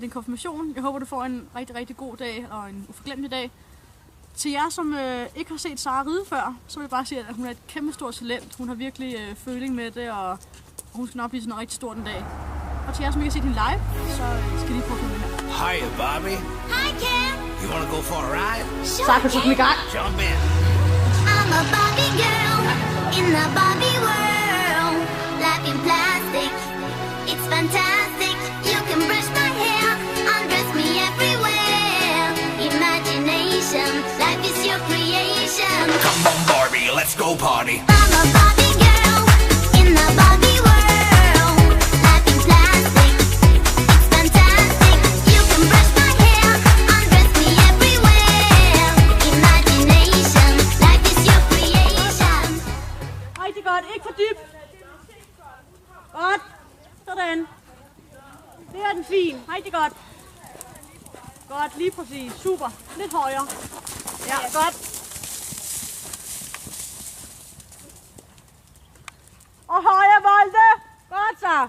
din konfirmation. Jeg håber, du får en rigtig, rigtig god dag og en uforglemmelig dag. Til jer, som ikke har set Sara ride før, så vil jeg bare sige, at hun er et kæmpe stort talent. Hun har virkelig føling med det, og hun skal nok blive sådan noget rigtig stort en dag. Og til jer, som ikke har set hende live, så skal I lige prøve at følge med her. Hiya, Bobby. Hi, Ken. You wanna go for a ride? Sara, kan du sætte dem i gang? Jump in. I'm a Barbie girl in the Barbie world. Life in plastic, it's fantastic. You can brush my hair, undress me everywhere. Imagination, life is your creation. Come on, Barbie, let's go party. I'm a Barbie girl in the Barbie world. Life in plastic, it's fantastic. You can brush my hair, undress me everywhere. Imagination, life is your creation. Rigtig godt. Ikke for dybt. Godt. Sådan. Det er den fin. Rigtig godt. Godt, lige præcis. Super. Lidt højere. Ja, godt. Og højre volde. Godt så.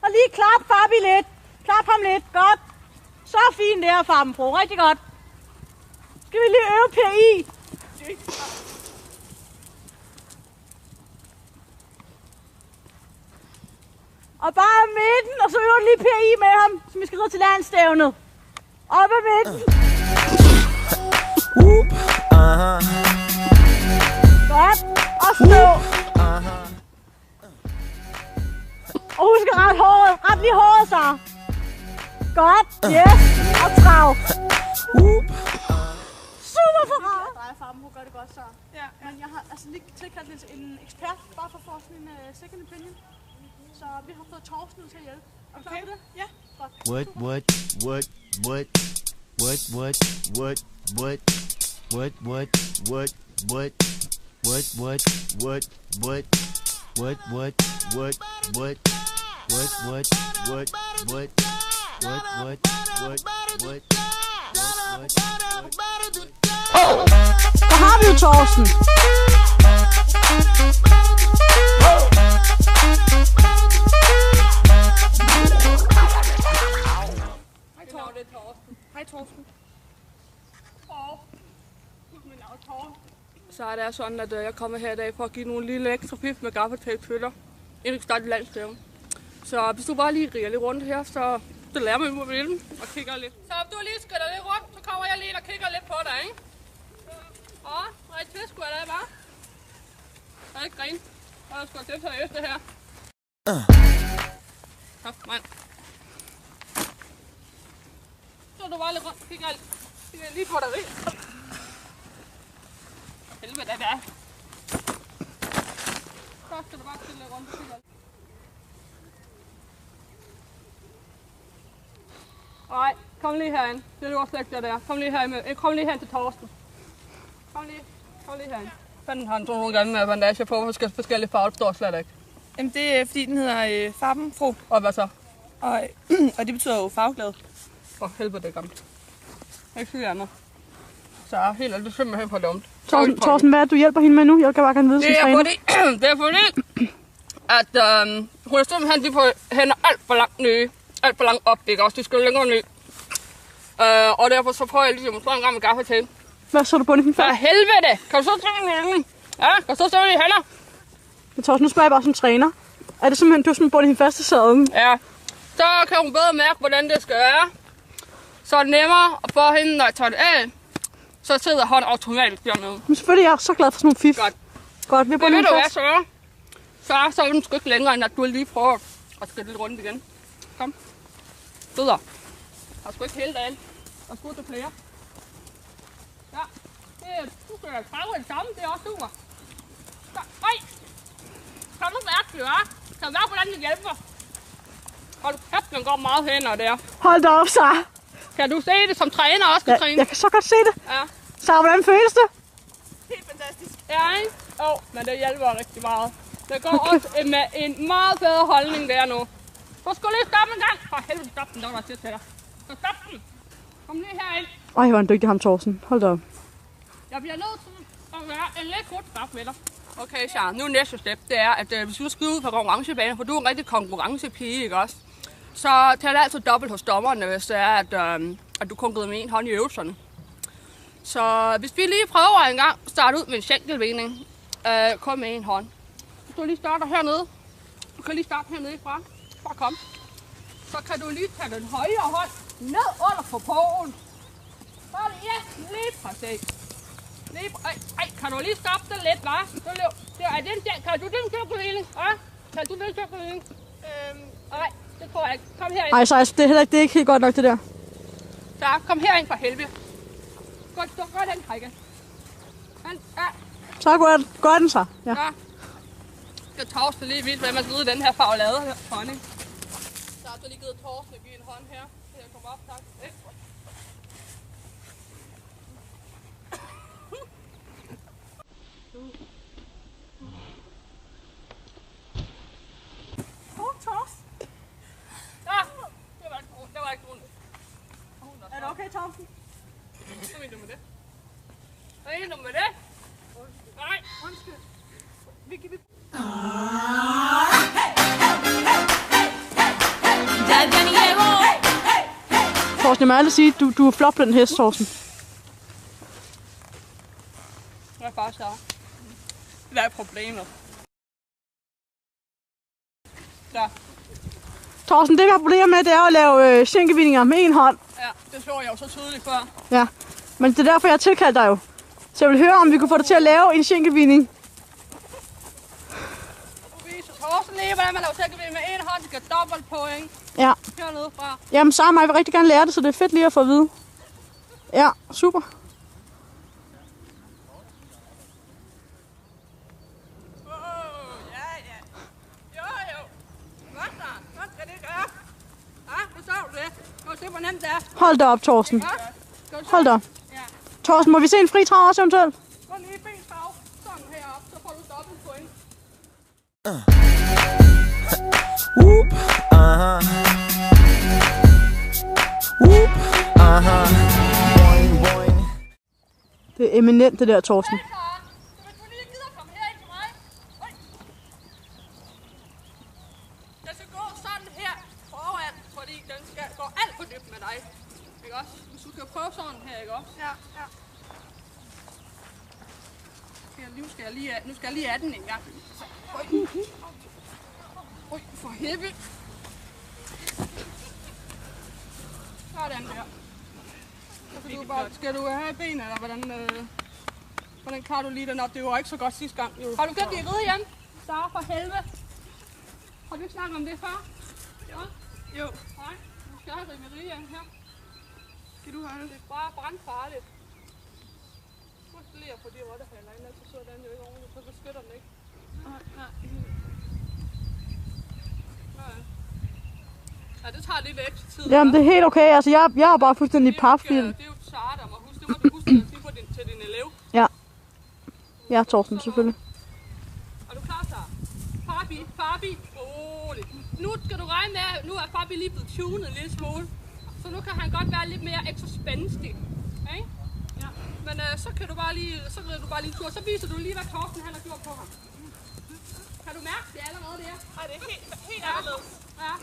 Og lige klap Fabi lidt. Klap ham lidt. Godt. Så fint der, Farbenbro. Rigtig godt. Skal vi lige øve PI? Og bare midten, og så øver du lige PI med ham, som vi skal ride til landstævnet. Op ad midten. Godt. Og stå. Og husk at rette håret. Ret lige håret, så. Godt. Yes. Og trav. Super for rart. Jeg drejer farven, hun gør det godt, så. Ja. Men jeg har altså lige tilkaldt lidt en ekspert, bare for at få sådan en second opinion. Så vi har fået Torsten til at hjælpe. Er du klar på det? Ja. Godt. What? Så har vi jo Torsten. Hej Torsten. Så er det sådan, at jeg kommer her i dag for at give nogle lille ekstra pif med gaffatape til dig, inden vi starter landstævn. Så hvis du bare lige riger lidt rundt her, så lærer man ud med den og kigger lidt. Så om du lige skridter lidt rundt, så kommer jeg lige og kigger lidt på dig, ikke? Åh, rigtig fisk, hvad det er bare. Der er ikke grin. Og der skal jeg til efter her. Så, mand. Så du bare lidt rundt, kigger lige på dig rig. Helvede, det er. Så skal du bare stille lidt rundt, kigger. Nej, kom lige herind. Det er du også slet ikke der. Kom lige herind, kom lige hen til Torsten. Kom lige herind. Fanden har han sådan nogle gange med bandage på forskellige farver, det står slet ikke. Jamen det er fordi den hedder Farbenfro, Og hvad så? og det betyder jo farveglad. For helvede, det er gammelt. Ikke sige andet. Så helt alt, det er simpelthen for dumt. Torsten, hvad er det, du hjælper hende med nu? Jeg kan bare gerne vide, som træner. Det er fordi, at hun er simpelthen lige på hænder alt for langt nye. Alt for langt op, ikke også? De skal længere ned. Og derfor så prøver jeg lige at demonstrere en gang med gaffatape. Hvad så du på den For helvede! Kan du så se den? Ja, kan du så se den i hænder? Men Torsten, nu spørger jeg bare som træner. Er det simpelthen, du har bundet hende fast til sadlen? Ja. Så kan hun bedre mærke, hvordan det skal være. Så er det nemmere at få hende, når jeg tager det af. Så sidder hånden automatisk dernede. Men selvfølgelig er jeg så glad for sådan nogle fif. Godt, vi har Det bundet ved hende du hvad, fast. så er den sgu ikke længere, end at du lige prøver at skridte lidt rundt igen. Kom. Videre. Jeg har sgu ikke hele dagen. Og sgu til flere. Ja. Du skal da prøve det samme, det er også super. Så, ej! Kan du mærke det, hva'? Kan du mærke, hvordan det hjælper? Hold kæft, den går meget hen der. Hold da op, Sara. Kan du se det som træner også, Katrine? Jeg kan så godt se det. Ja. Sara, hvordan føles det? Helt fantastisk. Ja, ikke? Men det hjælper rigtig meget. Det går også med en meget bedre holdning der nu. Du skal lige stoppe en gang. For helvede, stop den, der var til dig. Så stop den. Kom lige herind. Ej, hvor er en dygtig ham, Torsten. Hold da op. Jeg bliver nødt til at være en lidt kort straf med dig. Okay, Sara, nu næste step, det er, at hvis du skal ud på konkurrencebanen, for du er en rigtig konkurrencepige, ikke også? så tæller det altid dobbelt hos dommerne, hvis det er, at du kun rider med en hånd i øvelserne. Så hvis vi lige prøver en gang at starte ud med en skænkelvinding, kun med en hånd. Hvis du lige starter hernede, du kan lige starte hernede fra. Bare kom. Så kan du lige tage den højre hånd ned under forpogen. Så er det, ja, lige præcis. Kan du lige stoppe den lidt, hva'? Kan du den skænkelvinding? Kan du den skænkelvinding? Nej, det tror jeg ikke. Kom herind. Ej, så det er ikke helt godt nok, det der. Så kom herind for helvede. Gør den, Heike. Ja. Så gør den så. Ja. Ja. Jeg Torsten lige vildt, hvordan man skal ride den her farvelade her. Honning. Så har du lige givet Torsten at give en hånd her. Så jeg kommer op, tak. Torsten. Ja, det var ikke ondt. Er det okay, Torsten? Hvad mener du med det? Hvad mener du med det? Nej, undskyld. Torsten, jeg må aldrig sige, du er flot på den hest, Torsten. Det er bare så. Hvad er problemet? Ja. Torsten, det vi har problemer med, det er at lave skænkevindinger med en hånd. Ja, det så jeg jo så tydeligt før. Ja, men det er derfor, jeg har tilkaldt dig jo. Så jeg vil høre, om vi kunne få dig til at lave en skænkevinning. Du viser Torsten lige, hvordan man laver skænkevinning med en hånd. Det giver dobbelt point. Ja. Hernede fra. Jamen, Sara og mig vil rigtig gerne lære det, så det er fedt lige at få at vide. Ja, super. Se, hvor nemt det er. Hold da op, Torsten. Ja. Hold da op. Ja. Torsten, må vi se en fri trav også eventuelt? Gå lige benstrav. Sådan herop, så får du dobbelt point. Whoop, Whoop, Boing, boing. Det er eminent, det der, Torsten. Hvis du lige gider komme herind til mig. Jeg skal gå sådan her foran, fordi den skal gå alt for dybt med dig. Ikke også? Hvis du skal prøve sådan her, ikke også? Ja. Nu skal jeg lige af den en gang. Oj, for helvede. Sådan der. Skal du have ben, eller hvordan klarer du lige den op? Det var ikke så godt sidste gang. Jo. Har du glemt dit ride hjem? Sara, for helvede. Har du ikke snakket om det før? Ja. Jo. Nej, du skal have ride hjem her. Skal du have det? Det er bare brandfarligt. Husk lige at få de rottehaler ind, så sidder den jo ikke ordentligt, så beskytter den ikke. Nej. Ja, det tager lidt ekstra tid. Jamen, det er helt okay. Altså, jeg er bare fuldstændig paf. Det er jo Sara, der må huske. Det må du huske at sige til din elev. Ja. Ja, Torsten, selvfølgelig. Er du klar, Sara? Fabi, roligt. Nu skal du regne med, nu er Fabi lige blevet tunet en lille smule. Så nu kan han godt være lidt mere ekstra spændstig. Okay? Ja. Men så kan du bare lige, en tur. Så viser du lige, hvad Torsten han har gjort på ham. Kan du mærke det allerede der? Ej, det er helt anderledes. Ja.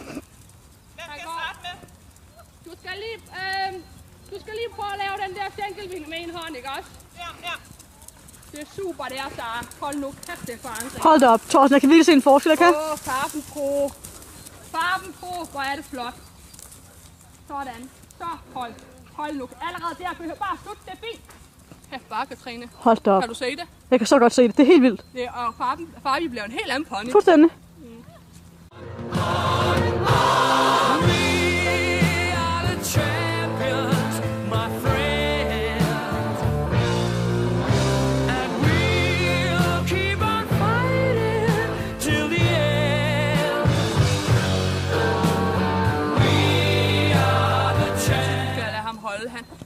Hvad skal jeg starte med? Du skal lige prøve at lave den der skænkelvinding med en hånd, ikke også? Ja. Det er super, det er, Sara. Hold nu kæft, det er forandring. Hold da op, Torsten. Jeg kan virkelig se en forskel, jeg kan. Farben Pro, hvor er det flot. Sådan. Så hold nu. Allerede der kan du bare slutte, det er fint. Kæft bare, Katrine. Hold da op. Kan du se det? Jeg kan så godt se det. Det er helt vildt. Det og Fabi bliver en helt anden pony. Fuldstændig.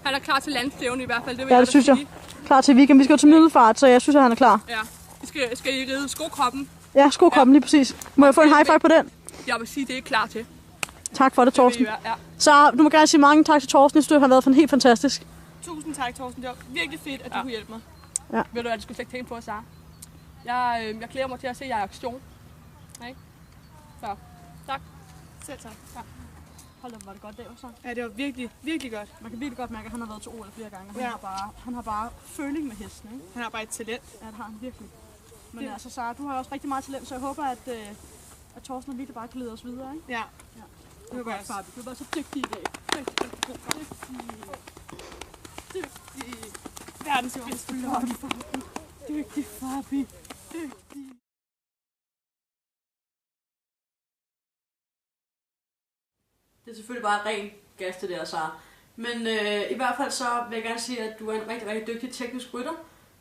Han er klar til landstævne i hvert fald, det vil Ja, jeg det synes jeg. sige. Klar til weekend. Vi skal jo til middelfart, så jeg synes, at han er klar. Ja, skal I ride skokroppen? Ja, skokroppen lige præcis. Må jeg få en high five på den? Jeg vil sige, det er klar til. Tak for det, Torsten. Ja. Så du må gerne sige mange tak til Torsten. Jeg synes, det har været helt fantastisk. Tusind tak, Torsten. Det var virkelig fedt, at du kunne hjælpe mig. Ja. Ved du hvad, du skulle slet ikke tænke på, Sara? Jeg glæder mig til at se jer i aktion. Okay? Så, tak. Selv tak. Hold da, var det godt dag, så. Ja, det var virkelig, virkelig godt. Man kan virkelig godt mærke, at han har været til OL flere gange. Han, Ja. han har bare føling med hesten, ikke? Han har bare et talent. Ja, det har han virkelig. Men Det- altså, Sara, du har også rigtig meget talent, så jeg håber, at Thorsten og Victor bare kan lede os videre, ikke? Ja. Ja. Det var godt. Fabi, du var så dygtig i dag. Dygtig. Verdens bedste. Flot, Fabi. Dygtig, Fabi. Dygtig. Det er selvfølgelig bare ren gas det der, Sara. Men i hvert fald så vil jeg gerne sige, at du er en rigtig, rigtig dygtig teknisk rytter.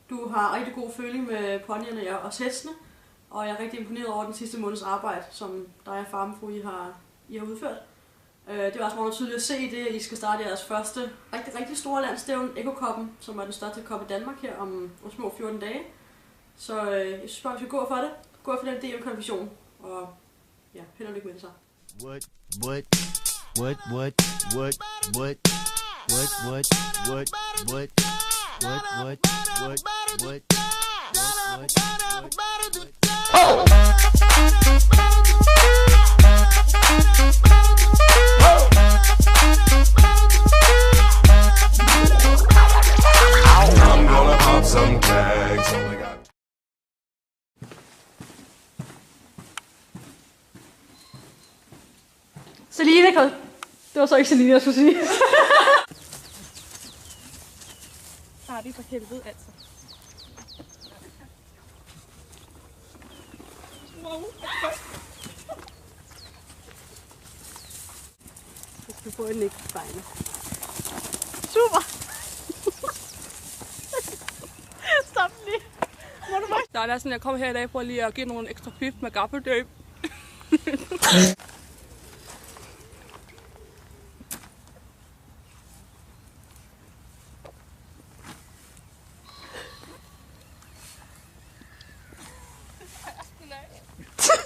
Du har rigtig god føling med ponyerne og hestene. Og jeg er rigtig imponeret over den sidste måneds arbejde, som dig og farmfru I har udført. Det var også meget tydeligt at se i det, at I skal starte jeres første rigtig store landstævne, Ekokoppen, som er den største kop i Danmark her om små 14 dage. Så jeg synes bare, vi skal gå for det. Gå for den DM-kvalifikation. Og ja, held og lykke med det så. I'm gonna pop some tags. Oh my god. Celine, det var så ikke Celine, jeg skulle sige. Ah, det er for helvede, altså. Wow. Du får en ikke spejle. Super! Stop lige. Må du bare... Der er sådan, jeg kommer her i dag for lige at give nogle ekstra pip med gaffeltape.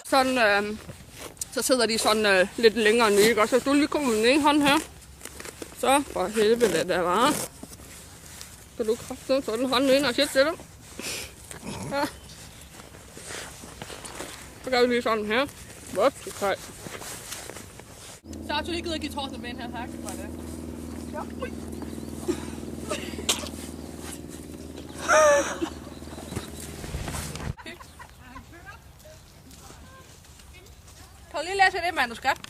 Sådan, så sidder de sådan lidt længere nede, ikke? Og så du lige kommer med den ene hånd her. Så for helvede det der var. Så du kraftigt sådan hånden ind og shit til dem. Ja. Så gør vi lige sådan her. Whoops, okay. Så har du lige givet at give Thorsten med en her, tak for det. Ja. Ui. Kan du lige læse det manuskript?